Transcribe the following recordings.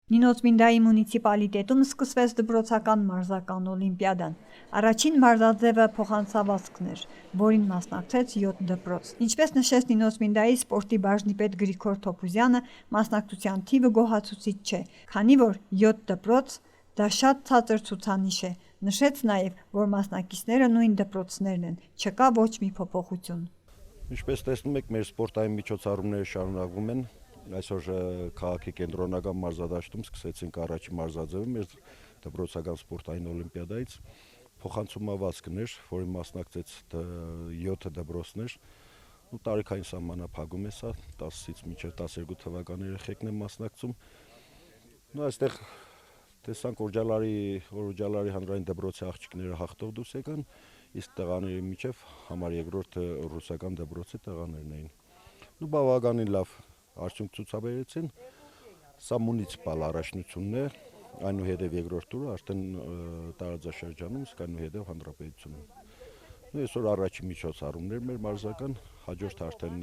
Նինոցմինդայի մունիցիպալիտետում սկսվեց դպրոցական մարզական օլիմպիադան։ Առաջին մարզաձևը փոխանցվածքն էր, որին մասնակցեց 7 դպրոց։ Ինչպես նշեց Նինոցմինդայի սպորտի բաժնի պետ Գրիգոր Թոփուզյանը, մասնակցության թիվը գոհացուցիչ չէ, քանի որ 7 դպրոց դա շատ ցածր ցուցանիշ է։ Նշեց նաև, որ մասնակիցները նույն դպրոցներն են, չկա ոչ մի փոփոխություն։ Ինչպես տեսնում եք, մեր սպորտային միջոցառումները շարունակվում են։ Այսօր քաղաքի կենտրոնական մարզադաշտում սկսեցինք առաջին մարզաձևը մեր դպրոցական սպորտային օլիմպիադայից։ Փոխանցումավազքն էր, որին մասնակցեց 7 դպրոցներ։ Տարիքային սահմանափակում է սա, 10-ից մինչև 12 թվականի երեխեքն են մասնակցում։ Այստեղ տեսանք Օրջալարի հանրային դպրոցի աղջիկները հաղթող դուրս եկան, իսկ տղաների միջև համար երկրորդ ռուսական դպրոցի տղաներն էին։ Բավականին լավ արդյունք ցուցաբերեցին։ Սա մունիցիպալ առաջնությունն է, այնուհետև երկրորդ տուրը արդեն տարածաշրջանում, իսկ այնուհետև հանրապետությունում։ Այսօր առաջին միջոցառումներ մեր մարզական, հաջորդ արդեն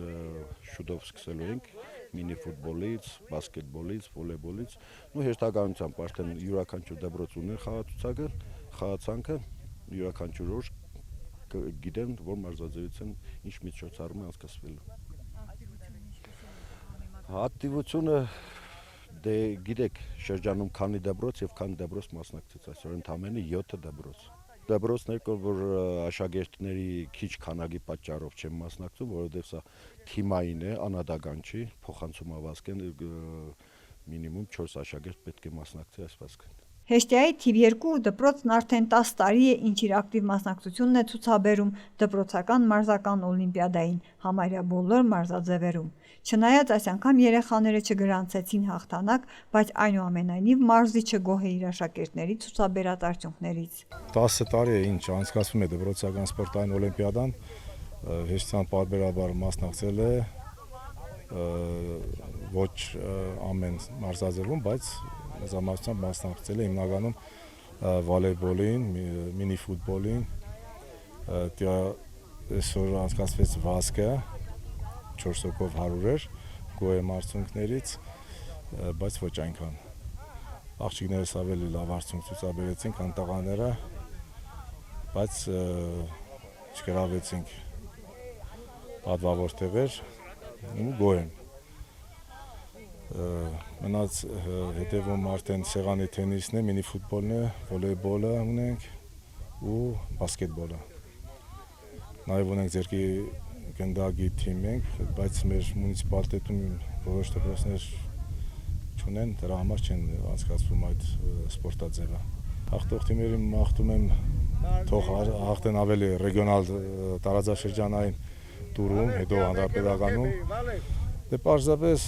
շուտով սկսելու ենք մինի-ֆուտբոլից, բասկետբոլից, վոլեյբոլից։ Հերթականությամբ արդեն յուրաքանչյուր դպրոց ունեն խաղացանքը, յուրաքանչյուր օր գիտեն, որ մարզաձևության ինչ միջոցառում է անցկացվելու։ Ակտիվությունը գիտեք, շրջանում քանի դպրոց եւ քանի դպրոց մասնակցեց, այսօր ընդամենը 7 դպրոց։ Դպրոցներ կա, որ աշակերտների քիչ քանակի պատճառով չեն մասնակցում, որովհետեւ սա թիմային է, անհատական չի, փոխանցումավազք են, մինիմում 4 աշակերտ պետք է մասնակցի այս վազքին։ Հեշտյայի թիվ 2 դպրոցն արդեն 10 տարի է, ինչ իր ակտիվ մասնակցությունն է ցուցաբերում դպրոցական մարզական օլիմպիադային համարյա բոլոր մարզաձևերում։ Չնայած այս անգամ երեխաները չգրանցեցին հաղթանակ, բայց այնուամենայնիվ մարզիչը գոհ է իր աշակերտների ցուցաբերած արդյունքներից։ 10 տարի է, ինչ անցկացվում է դպրոցական սպորտային օլիմպիադան, հեշտյան պարբերաբար մասնակցել է ոչ ամեն մարզաձևում, բայց մեծամասնությամբ մասնակցել է հիմնականում վոլեյբոլին, մինի-ֆուտբոլին, այսօր անցկացվեց վազքը 4 հոգով 100 էր, գոհ եմ արդյունքներից, բայց ոչ այնքան։ Աղջիկներս ավելի լավ արդյունք ցուցաբերեցին, քան տղաները, բայց չգրավեցինք պատվավոր տեղեր, գոհ եմ։ Մնաց հետևում արդեն սեղանի թենիսն է, մինի-ֆուտբոլն է, վոլեյբոլը ունենք ու բասկետբոլը։ Նաև ունենք ձերքի գնդակի թիմ ենք, բայց մեր մունիցիպալիտետում որոշ դպրոցներ չունեն, դրա համար չեն անցկացվում այդ սպորտաձևը։ Հաղթող թիմերին մաղթում եմ թող հաղթեն ավելի ռեգիոնալ տարածաշրջանային տուրում, հետո հանրապետականում։ Դե պարզապես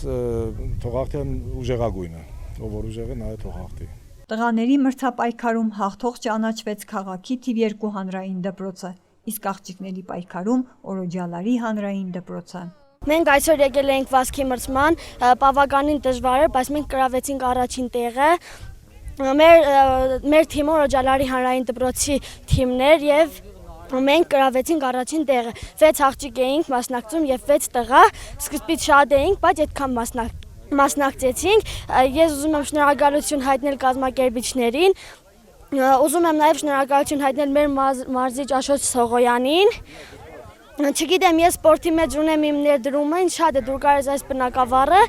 թող հաղթեն ուժեղագույնը, ով որ ուժեղ է, նա թող հաղթի։ Տղաների մրցապայքարում հաղթող ճանաչվեց քաղաքի թիվ 2 հանրային դպրոցը, իսկ աղջիկների պայքարում Օրոջալարի հանրային դպրոցը։ Մենք այսօր եկել ենք վազքի մրցման, բավականին դժվար էր, բայց մենք կրավեցինք առաջին տեղը։ Մեր թիմը Օրոջալարի հանրային դպրոցի թիմն էր եւ մենք կրավեցինք առաջին տեղը։ 6 աղջիկ էինք մասնակցում եւ 6 տղա, սկզբից շատ էինք, բայց այդքան մասնակցեցինք։ Ես ուզում եմ շնորհակալություն հայտնել կազմակերպիչներին, ուզում եմ նաեւ շնորհակալություն հայտնել մեր մարզիչ Աշոտ Սողոյանին։ Չգիտեմ, ես սպորտի մեջ ունեմ իմ ներդրումը, ինձ շատ է դուր գալիս այս բնակավարը,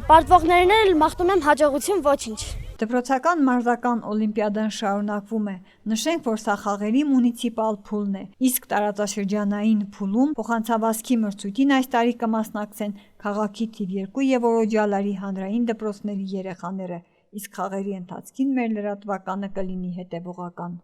պարտվողներին էլ մաղթում եմ հաջողություն, ոչինչ։ Դպրոցական մարզական օլիմպիադան շարունակվում է։ Նշենք, որ սա խաղերի մունիցիպալ փուլն է, իսկ տարածաշրջանային փուլում փոխանցավազքի մրցույթին այս տարի կմասնակցեն քաղաքի թիվ 2 եւ Օրոջալարի հանրային դպրոցների երեխաները, իսկ խաղերի ընթացքին մեր լրատվականը կլինի հետևողական։